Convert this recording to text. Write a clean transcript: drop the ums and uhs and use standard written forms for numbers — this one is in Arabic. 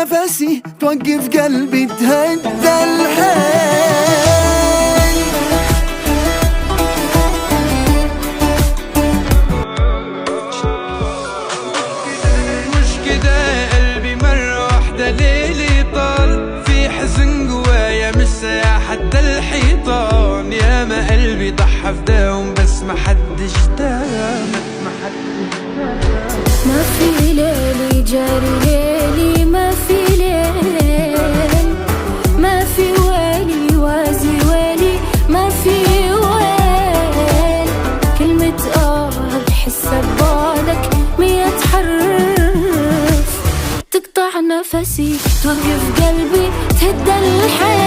نفسي توقف قلبي تهدى الحيل. مش كده قلبي مرة واحدة ليلي طال، في حزن جوايا مش حد الحيطان. يا ما قلبي ضحى فداهم بس ما حدش دام. ما في ليلي جاري ليلي، ما في ليل، ما في ويلي وازي ويلي، ما في ويل. كلمة بحسها ببعدك 100 حرف، تقطع نفسي توقف قلبي تهدى الحيل.